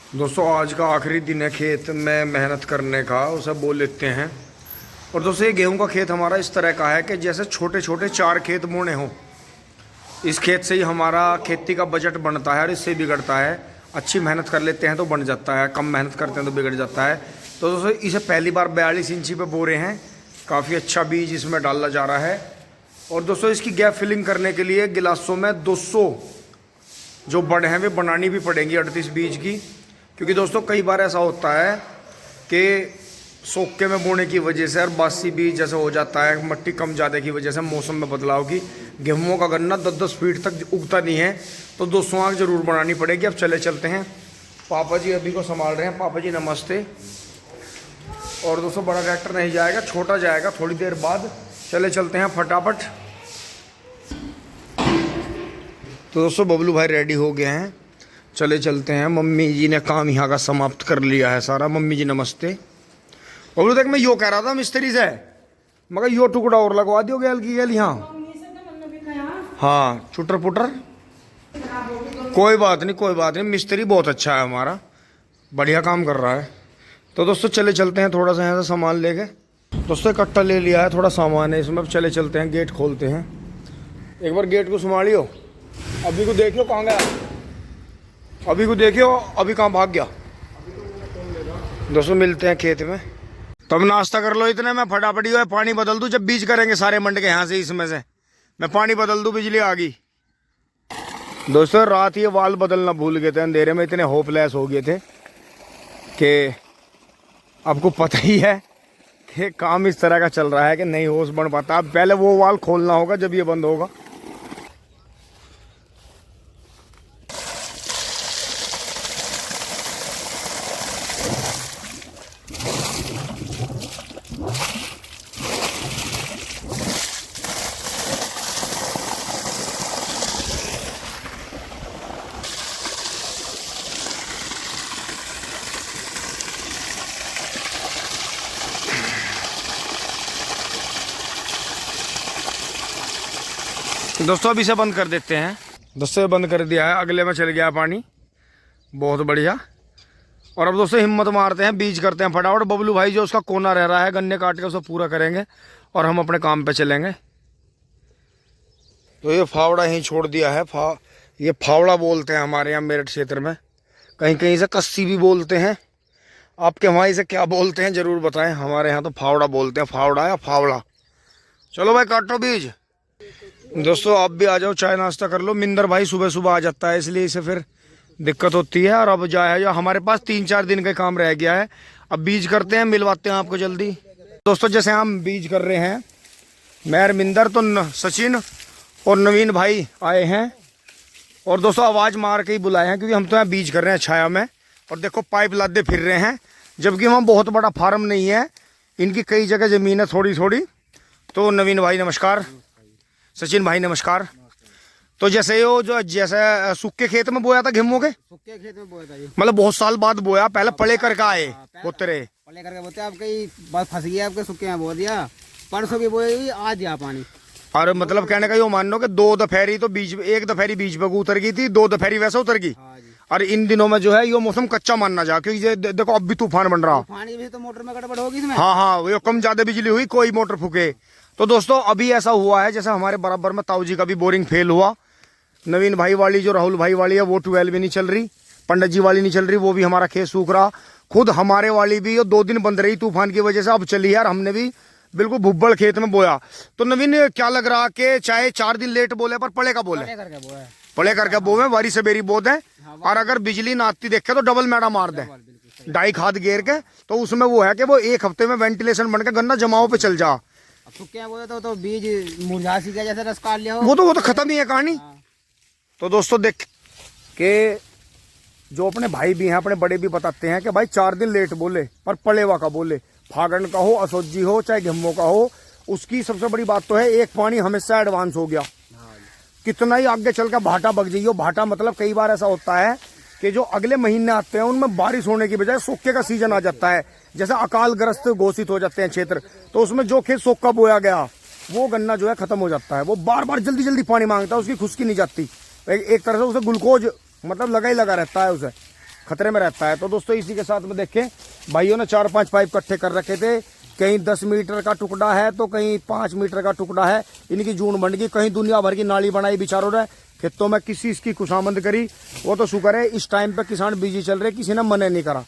दोस्तों आज का आखिरी दिन है खेत में मेहनत करने का, उसे बोल लेते हैं। और दोस्तों ये गेहूं का खेत हमारा इस तरह का है कि जैसे छोटे छोटे 4 खेत बोने हों। इस खेत से ही हमारा खेती का बजट बनता है और इससे बिगड़ता है। अच्छी मेहनत कर लेते हैं तो बन जाता है, कम मेहनत करते हैं तो बिगड़ जाता है। तो दोस्तों इसे पहली बार 42 इंची पे बो रहे हैं। काफ़ी अच्छा बीज इसमें डाला जा रहा है। और दोस्तों इसकी गैप फिलिंग करने के लिए गिलासों में 200 जो बड़े हैं वे बनानी भी पड़ेंगी 38 बीज की। क्योंकि दोस्तों कई बार ऐसा होता है कि सोखे में बोने की वजह से और बासी बीज जैसे हो जाता है, मट्टी कम ज़्यादा की वजह से, मौसम में बदलाव की, गेहूँ का गन्ना 10-10 फीट तक उगता नहीं है। तो 200 आँख जरूर बनानी पड़ेगी। अब चलते हैं। पापा जी अभी को संभाल रहे हैं। पापा जी नमस्ते। और दोस्तों बड़ा ट्रैक्टर नहीं जाएगा, छोटा जाएगा थोड़ी देर बाद। चलते हैं फटाफट। तो दोस्तों बबलू भाई रेडी हो गए हैं, चलते हैं। मम्मी जी ने काम यहाँ का समाप्त कर लिया है सारा। मम्मी जी नमस्ते। बबलू देख मैं यो कह रहा था मिस्त्री से, मगर यो टुकड़ा और लगवा दियो गैल की गैल यहाँ। हाँ चुटर पुटर कोई बात नहीं, मिस्त्री बहुत अच्छा है हमारा, बढ़िया काम कर रहा है। तो दोस्तों चलते हैं थोड़ा सा यहाँ से सामान लेके। दोस्तों कट्टा ले लिया है, थोड़ा सामान है इसमें। अब चलते हैं, गेट खोलते हैं। एक बार गेट को संभालियो। अभी को देखियो कहाँ गया, अभी को देखियो अभी कहाँ भाग गया। दोस्तों मिलते हैं खेत में। तब नाश्ता कर लो इतने में फटाफटी हो पानी बदल दूं। जब बीज करेंगे सारे मंड के यहाँ से, इसमें से मैं पानी बदल दूं, बिजली आ गई। दोस्तों रात ये वाल बदलना भूल गए थे, अंधेरे में इतने होपलेस हो गए थे कि आपको पता ही है कि काम इस तरह का चल रहा है कि नहीं होश बन पाता। अब पहले वो वाल खोलना होगा जब ये बंद होगा। दोस्तों अब इसे बंद कर देते हैं। दोस्तों ये बंद कर दिया है, अगले में चल गया पानी, बहुत बढ़िया। और अब दोस्तों हिम्मत मारते हैं, बीज करते हैं फटाफट। बबलू भाई जो उसका कोना रह रहा है गन्ने काट के उसे पूरा करेंगे और हम अपने काम पे चलेंगे। तो ये फावड़ा ही छोड़ दिया है। ये फावड़ा बोलते हैं हमारे यहाँ मेरठ क्षेत्र में, कहीं कहीं से कस्सी भी बोलते हैं। आपके वहाँ इसे क्या बोलते हैं ज़रूर बताएं। हमारे यहाँ तो फावड़ा बोलते हैं, फावड़ा या फावड़ा। चलो भाई काटो बीज। दोस्तों आप भी आ जाओ, चाय नाश्ता कर लो। मिंदर भाई सुबह सुबह आ जाता है, इसलिए इसे फिर दिक्कत होती है। और अब जाए जो हमारे पास 3-4 दिन का काम रह गया है। अब बीज करते हैं, मिलवाते हैं आपको जल्दी। दोस्तों जैसे हम बीज कर रहे हैं, मैं मिंदर तो सचिन और नवीन भाई आए हैं। और दोस्तों आवाज़ मार के ही बुलाए हैं क्योंकि हम तो यहाँ बीज कर रहे हैं छाया में। और देखो पाइप लादे फिर रहे हैं, जबकि वहाँ बहुत बड़ा फार्म नहीं है, इनकी कई जगह ज़मीन है थोड़ी थोड़ी। तो नवीन भाई नमस्कार, सचिन भाई नमस्कार। तो जैसे वो जो जैसे सूखे खेत में बोया था गेहूं के, सूखे खेत में बोया था ये, मतलब बहुत साल बाद बोया, पहले पड़े करके आए पोतरे, पले करके बोते आपके बस फंस गया, आपके सूखे में बो दिया। परसों की बोई आज आ पानी। और मतलब कहने का ये मान लो कि 2 दफेरी तो बीज, 1 दफेरी बीज पे उतर गई थी, 2 दफेरी वैसे उतर गई। और इन दिनों में जो है ये मौसम कच्चा मानना जा, क्योंकि ये देखो अब भी तूफान बन रहा। तूफान की भी तो मोटर में गड़बड़ होगी इसमें। हाँ वो कम ज्यादा बिजली हुई, कोई मोटर फूके। तो दोस्तों अभी ऐसा हुआ है जैसे हमारे बराबर में ताऊ जी का भी बोरिंग फेल हुआ। नवीन भाई वाली जो राहुल भाई वाली है वो 12 भी नहीं चल रही, पंडित जी वाली नहीं चल रही, वो भी हमारा खेत सूख रहा। खुद हमारे वाली भी 2 दिन बंद रही तूफान की वजह से, अब चली यार। हमने भी बिल्कुल भुब्बड़ खेत में बोया। तो नवीन क्या लग रहा कि चाहे 4 दिन लेट बोले पर पड़े का बोले, पड़े करके बोवे, वारी से बेरी बोद है। और अगर बिजली ना आती देखे तो डबल मैडा मार दे, डाई खाद घेर के। तो उसमें वो है कि वो 1 हफ्ते में वेंटिलेशन बन के गन्ना जमाओ पे चल जा। तो बीज मुरझा सी गया, जैसे रस काट लिया हो। वो तो खत्म ही है कहानी। तो दोस्तों देख के जो अपने भाई भी हैं, अपने बड़े भी बताते हैं कि भाई 4 दिन लेट बोले पर पलेवा का बोले। फागण का हो, असोजी हो, चाहे गेहूं का हो, उसकी सबसे बड़ी बात तो है एक पानी हमेशा एडवांस हो गया। कितना ही आगे चल कर भाटा बग जाइए। भाटा मतलब कई बार ऐसा होता है कि जो अगले महीने आते हैं उनमें बारिश होने की बजाय सूखे का सीजन आ जाता है। जैसे अकाल ग्रस्त घोषित हो जाते हैं क्षेत्र, तो उसमें जो खेत सूखा बोया गया वो गन्ना जो है खत्म हो जाता है। वो बार बार जल्दी जल्दी पानी मांगता है, उसकी खुश्की नहीं जाती। एक तरह से उसे ग्लूकोज मतलब लगा ही लगा रहता है उसे। खतरे में रहता है। तो दोस्तों इसी के साथ में देखें भाइयों ने 4-5 पाइप इकट्ठे कर रखे थे, कहीं 10 मीटर का टुकड़ा है तो कहीं 5 मीटर का टुकड़ा है, इनकी जून बन गई, कहीं दुनिया भर की नाली बनाई बेचारों ने, खेतों में किसी इसकी खुशामंद करी। वो तो शुक्र है इस टाइम पे किसान बिजी चल रहे, किसी ने मना नहीं करा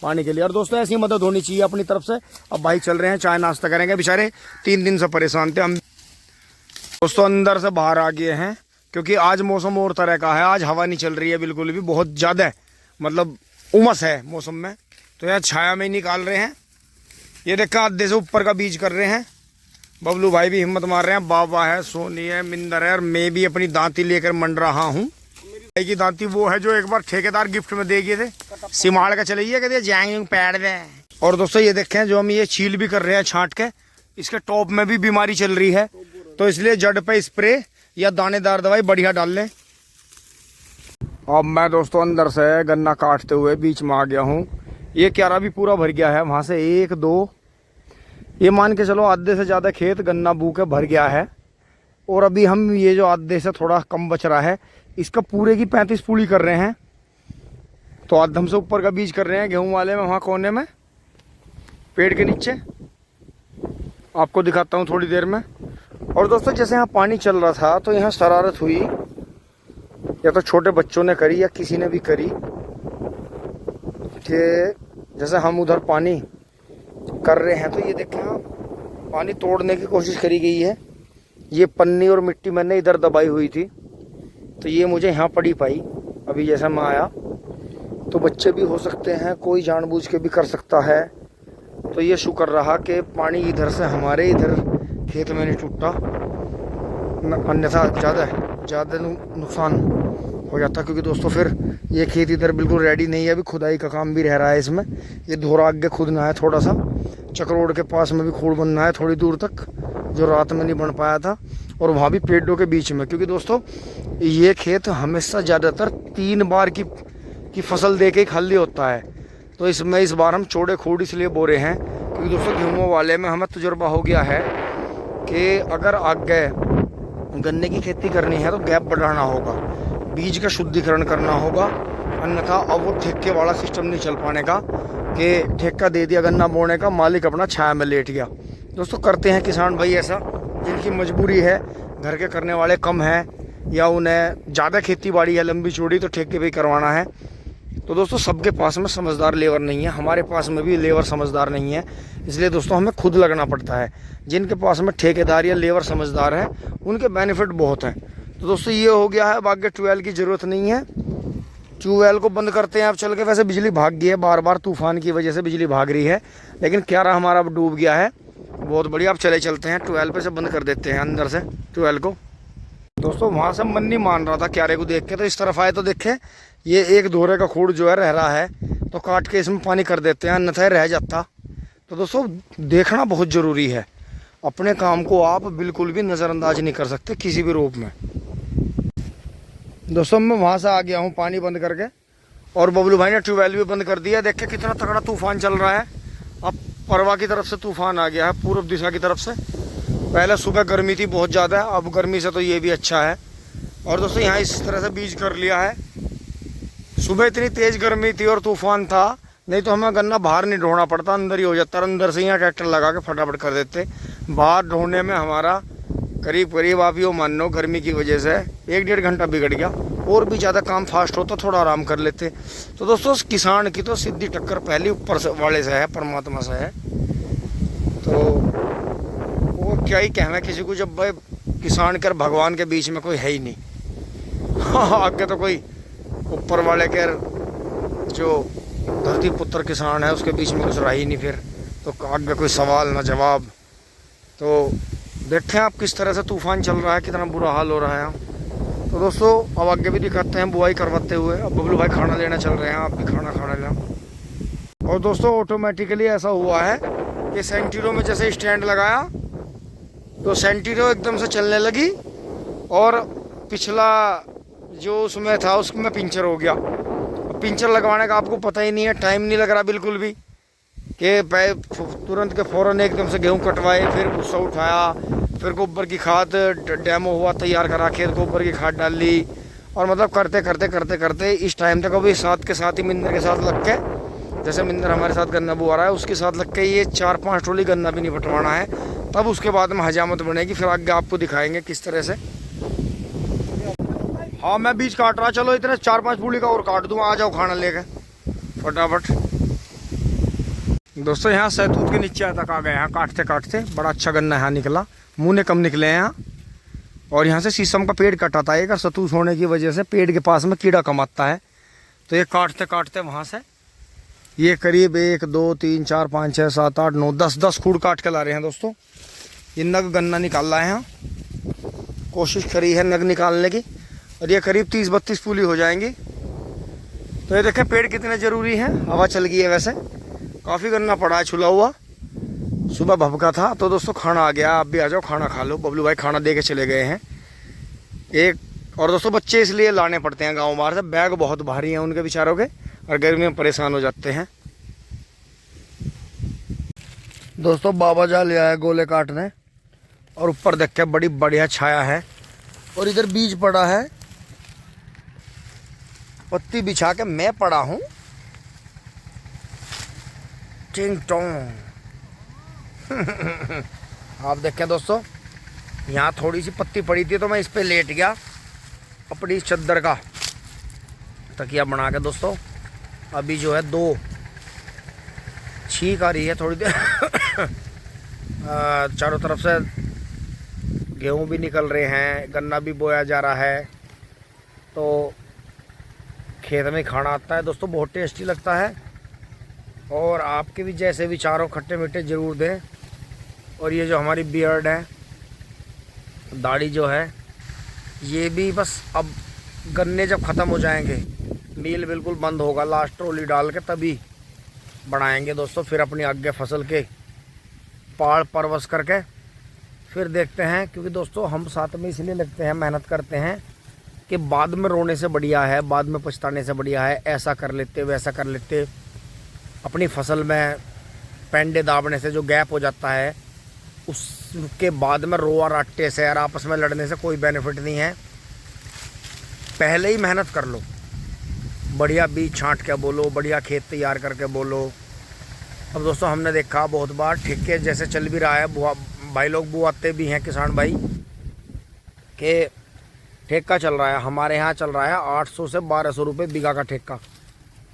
पानी के लिए। और दोस्तों ऐसी मदद होनी चाहिए अपनी तरफ से। अब भाई चल रहे हैं, चाय नाश्ता करेंगे, बेचारे 3 दिन से परेशान थे हम। दोस्तों अंदर से बाहर आ गए हैं क्योंकि आज मौसम और तरह का है, आज हवा नहीं चल रही है बिल्कुल भी, बहुत ज़्यादा मतलब उमस है मौसम में। तो यार छाया में ही निकाल रहे हैं। ये देखा आधे से ऊपर का बीज कर रहे हैं, बबलू भाई भी हिम्मत मार रहे हैं, बाबा है, सोनी है, मिंदर है, और मैं भी अपनी दांती लेकर मंड रहा हूँ। भाई की दांती वो है जो एक बार ठेकेदार गिफ्ट में दे गए थे, सिमाड़ का चलिए कहते जाएंगे पैड दे। और दोस्तों ये देखें जो हम ये छील भी कर रहे हैं छांट के, इसके टॉप में भी बीमारी चल रही है, तो इसलिए जड़ पे स्प्रे या दानेदार दवाई बढ़िया डाल लें। अब मैं दोस्तों अंदर से गन्ना काटते हुए बीच में आ गया हूँ। ये क्यारा भी पूरा भर गया है, वहाँ से 1 2 ये मान के चलो आधे से ज़्यादा खेत गन्ना बू के भर गया है। और अभी हम ये जो आधे से थोड़ा कम बच रहा है, इसका पूरे की 35 पूड़ी कर रहे हैं। तो आधम से ऊपर का बीज कर रहे हैं गेहूं वाले में, वहाँ कोने में पेड़ के नीचे, आपको दिखाता हूँ थोड़ी देर में। और दोस्तों जैसे यहाँ पानी चल रहा था तो यहाँ शरारत हुई, या तो छोटे बच्चों ने करी या किसी ने भी करी, कि जैसे हम उधर पानी कर रहे हैं तो ये देखें आप, पानी तोड़ने की कोशिश करी गई है। ये पन्नी और मिट्टी मैंने इधर दबाई हुई थी, तो ये मुझे यहाँ पड़ी पाई अभी जैसा मैं आया। तो बच्चे भी हो सकते हैं, कोई जानबूझ के भी कर सकता है। तो ये शुक्र रहा कि पानी इधर से हमारे इधर खेत में नहीं टूटा, अन्यथा ज़्यादा नुकसान हो जाता। क्योंकि दोस्तों फिर ये खेत इधर बिल्कुल रेडी नहीं है, अभी खुदाई का काम भी रह रहा है इसमें। ये धोरा आगे खुदना है, थोड़ा सा चक्रोड के पास में भी खूड़ बनना है थोड़ी दूर तक, जो रात में नहीं बन पाया था, और वहाँ भी पेड़ों के बीच में। क्योंकि दोस्तों ये खेत हमेशा ज़्यादातर 3 बार की फसल दे के ही खाली होता है। तो इसमें इस बार हम चौड़े खूड़ इसलिए बोरे हैं क्योंकि दोस्तों गेहूँ वाले में हमें तजुर्बा हो गया है कि अगर आगे गन्ने की खेती करनी है तो गैप बढ़ाना होगा, बीज का शुद्धिकरण करना होगा, अन्यथा अब वो ठेके वाला सिस्टम नहीं चल पाने का कि ठेका दे दिया गन्ना बोने का, मालिक अपना छाया में लेट गया। दोस्तों करते हैं किसान भाई ऐसा, जिनकी मजबूरी है, घर के करने वाले कम हैं या उन्हें ज़्यादा खेती बाड़ी है लंबी चौड़ी, तो ठेके पे करवाना है। तो दोस्तों सबके पास में समझदार लेबर नहीं है, हमारे पास में भी लेबर समझदार नहीं है, इसलिए दोस्तों हमें खुद लगना पड़ता है। जिनके पास में ठेकेदार या लेबर समझदार है उनके बेनिफिट बहुत हैं। तो दोस्तों ये हो गया है, अब आगे ट्यूबवेल की ज़रूरत नहीं है, ट्यूबवेल को बंद करते हैं आप चल के। वैसे बिजली भाग गई है, बार बार तूफान की वजह से बिजली भाग रही है, लेकिन क्यारा हमारा अब डूब गया है, बहुत बढ़िया। अब चले चलते हैं ट्यूबवेल पे से बंद कर देते हैं अंदर से ट्यूबवेल को। दोस्तों वहाँ से मन नहीं मान रहा था क्यारे को देख के, तो इस तरफ आए तो देखे ये एक धोरे का खूड़ जो है रह रहा है, तो काट के इसमें पानी कर देते हैं, अन्यथा रह जाता। तो दोस्तों देखना बहुत ज़रूरी है, अपने काम को आप बिल्कुल भी नज़रअंदाज नहीं कर सकते किसी भी रूप में। दोस्तों मैं वहाँ से आ गया हूँ पानी बंद करके, और बबलू भाई ने ट्यूबवेल भी बंद कर दिया। देखिए कितना तगड़ा तूफान चल रहा है। अब परवा की तरफ से तूफान आ गया है, पूर्व दिशा की तरफ से। पहले सुबह गर्मी थी बहुत ज़्यादा, अब गर्मी से तो ये भी अच्छा है। और दोस्तों यहाँ इस तरह से बीज कर लिया है। सुबह इतनी तेज़ गर्मी थी और तूफान था, नहीं तो हमें गन्ना बाहर नहीं ढोना पड़ता, अंदर ही हो जाता, अंदर से यहाँ ट्रैक्टर लगा के फटाफट कर देते। बाहर ढोने में हमारा करीब आप यो मान लो गर्मी की वजह से 1-1.5 घंटा बिगड़ गया, और भी ज़्यादा काम फास्ट होता, थोड़ा आराम कर लेते। तो दोस्तों किसान की तो सीधी टक्कर पहले ऊपर से वाले से है, परमात्मा से है। तो वो क्या ही कहना किसी को, जब भाई किसान कर भगवान के बीच में कोई है ही नहीं। हाँ आगे तो कोई ऊपर वाले के जो धरती पुत्र किसान है उसके बीच में कुछ रहा ही नहीं, फिर तो आगे कोई सवाल ना जवाब। तो देखें आप किस तरह से तूफान चल रहा है, कितना बुरा हाल हो रहा है। तो दोस्तों अब आगे भी दिखाते हैं बुआई करवाते हुए। अब बबलू भाई खाना लेना चल रहे हैं, आप भी खाना लेना। और दोस्तों ऑटोमेटिकली ऐसा हुआ है कि सेंटीरो में जैसे स्टैंड लगाया तो सेंटीरो एकदम से चलने लगी, और पिछला जो उसमें था उसमें पिंचर हो गया। पिंचर लगवाने का आपको पता ही नहीं है, टाइम नहीं लग रहा बिल्कुल भी कि तुरंत के फ़ौरन एकदम से गेहूं कटवाए, फिर भूसा उठाया, फिर गोबर की खाद डेमो हुआ तैयार करा, खेत गोबर की खाद डाल ली, और मतलब करते करते करते करते इस टाइम तक अभी साथ के साथ ही मिंदर के साथ लग के, जैसे मिंदर हमारे साथ गन्ना बुआ रहा है उसके साथ लग के ये 4-5 ट्रॉली गन्ना भी नहीं पटवाना है। तब उसके बाद में हजामत बनेगी, फिर आगे आपको दिखाएंगे किस तरह से। हाँ मैं बीज काट रहा, चलो इतने 4-5 पूली का और काट दूँ, आ जाओ खाना लेके फटाफट। दोस्तों यहाँ सहतूत के नीचे तक आ गए हैं काटते काटते, बड़ा अच्छा गन्ना यहाँ निकला, मुँह कम निकले हैं यहाँ। और यहाँ से शीशम का पेड़ कटा था एक, सतूत होने की वजह से पेड़ के पास में कीड़ा कम आता है, तो ये काटते काटते वहाँ से ये करीब 1 2 3 4 5 6 7 8 9 10 खूड़ काट के ला रहे हैं दोस्तों। ये नग गन्ना निकाल रहा है यहाँ, कोशिश करी है नग निकालने की, और ये करीब 30-32 पूली हो जाएंगी। तो ये देखें पेड़ कितने ज़रूरी हैं। हवा चल गई है, वैसे काफ़ी गन्ना पड़ा है छुला हुआ, सुबह भभका था। तो दोस्तों खाना आ गया, आप भी आ जाओ खाना खा लो। बबलू भाई खाना दे के चले गए हैं एक। और दोस्तों बच्चे इसलिए लाने पड़ते हैं गांव बाहर से, बैग बहुत भारी हैं उनके बेचारों के, और गर्मी में परेशान हो जाते हैं। दोस्तों बाबा जा ले आया गोले काटने, और ऊपर देख के बड़ी बढ़िया छाया है, और इधर बीज पड़ा है, पत्ती बिछा के मैं पड़ा हूँ टिंग टोंग। आप देखें दोस्तों, यहाँ थोड़ी सी पत्ती पड़ी थी तो मैं इस पे लेट गया अपनी चद्दर का तकिया बना के। दोस्तों अभी जो है 2 छींक आ रही है थोड़ी देर चारों तरफ से गेहूं भी निकल रहे हैं, गन्ना भी बोया जा रहा है, तो खेत में खाना आता है दोस्तों, बहुत टेस्टी लगता है। और आपके भी जैसे विचार हो खट्टे मीठे ज़रूर दें। और ये जो हमारी बियर्ड है, दाढ़ी जो है, ये भी बस अब गन्ने जब ख़त्म हो जाएंगे, मील बिल्कुल बंद होगा, लास्ट ट्रॉली डाल के तभी बढ़ाएंगे दोस्तों। फिर अपनी आगे फसल के पाड़ परवश करके फिर देखते हैं, क्योंकि दोस्तों हम साथ में इसलिए लगते हैं, मेहनत करते हैं कि बाद में रोने से बढ़िया है, बाद में पछताने से बढ़िया है ऐसा कर लेते वैसा कर लेते। अपनी फसल में पेंडे दाबने से जो गैप हो जाता है, उसके बाद में रोआ रट्टे से और आपस में लड़ने से कोई बेनिफिट नहीं है। पहले ही मेहनत कर लो, बढ़िया बीज छांट के बोलो, बढ़िया खेत तैयार करके बोलो। अब दोस्तों हमने देखा बहुत बार ठेके जैसे चल भी रहा है, भाई लोग बुआते भी हैं किसान भाई के ठेका चल रहा है, हमारे यहाँ चल रहा है 800 से 1200 रुपये बीघा का ठेका।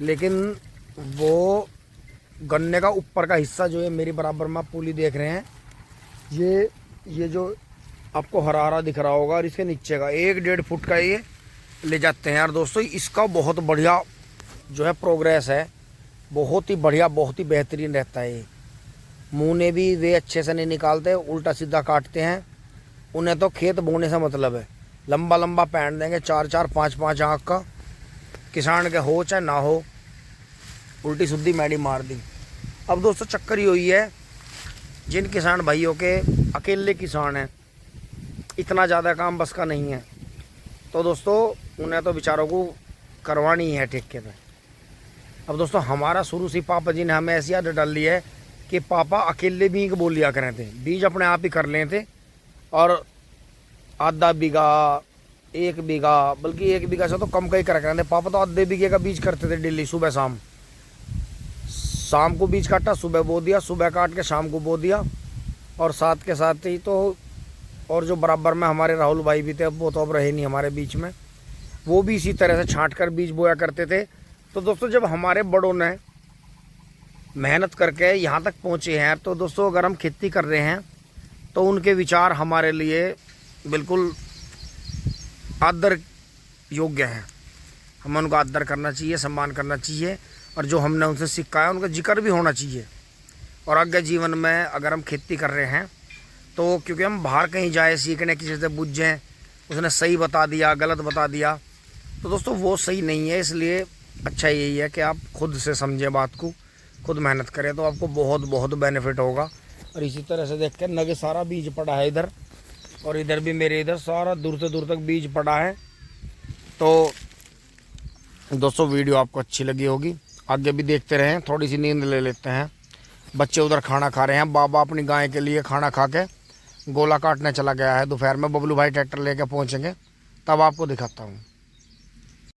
लेकिन वो गन्ने का ऊपर का हिस्सा जो है मेरी बराबर में आप पूली देख रहे हैं, ये जो आपको हरा हरा दिख रहा होगा, और इसके नीचे का 1-1.5 फुट का ये ले जाते हैं। और दोस्तों इसका बहुत बढ़िया जो है प्रोग्रेस है, बहुत ही बढ़िया, बहुत ही बेहतरीन रहता है। ये मुँह भी वे अच्छे से नहीं निकालते, उल्टा सीधा काटते हैं। उन्हें तो खेत बोने से मतलब है, लंबा लंबा पैंट देंगे 4-4 5-5 आँख का, किसान के हो चाहे ना हो, उल्टी सुद्दी मैडी मार दी। अब दोस्तों चक्कर ही हुई है, जिन किसान भाइयों के अकेले किसान हैं, इतना ज़्यादा काम बस का नहीं है, तो दोस्तों उन्हें तो बेचारों को करवानी है ठेके पे। अब दोस्तों हमारा शुरू से पापा जी ने हमें ऐसी आदत डाल ली है कि पापा अकेले भी बोल लिया करें थे, बीज अपने आप ही कर लेते, और आधा बीघा 1 बीघा, बल्कि 1 बीघा से तो कम का ही करा करते। पापा तो आधे बीघे का बीज करते थे डेली, सुबह शाम को बीज काटा, सुबह बो दिया, सुबह काट के शाम को बो दिया। और साथ के साथ ही तो और जो बराबर में हमारे राहुल भाई भी थे, वो तो अब रहे नहीं हमारे बीच में, वो भी इसी तरह से छांट कर बीज बोया करते थे। तो दोस्तों जब हमारे बड़ों ने मेहनत करके यहाँ तक पहुँचे हैं, तो दोस्तों अगर हम खेती कर रहे हैं तो उनके विचार हमारे लिए बिल्कुल आदर योग्य हैं। हमें उनका आदर करना चाहिए, सम्मान करना चाहिए, और जो हमने उनसे सीखा है उनका जिक्र भी होना चाहिए। और आगे जीवन में अगर हम खेती कर रहे हैं तो, क्योंकि हम बाहर कहीं जाए सीखने, किसी से बुझें, उसने सही बता दिया गलत बता दिया, तो दोस्तों वो सही नहीं है। इसलिए अच्छा यही है कि आप खुद से समझें बात को, खुद मेहनत करें, तो आपको बहुत बहुत बेनिफिट होगा। और इसी तरह से देख के नगे सारा बीज पड़ा है इधर, और इधर भी मेरे इधर सारा दूर से दूर तक बीज पड़ा है। तो दोस्तों वीडियो आपको अच्छी लगी होगी, आगे भी देखते रहें। थोड़ी सी नींद ले लेते हैं, बच्चे उधर खाना खा रहे हैं, बाबा अपनी गाय के लिए खाना खा के गोला काटने चला गया है। दोपहर में बबलू भाई ट्रैक्टर लेके पहुंचेंगे, तब आपको दिखाता हूँ।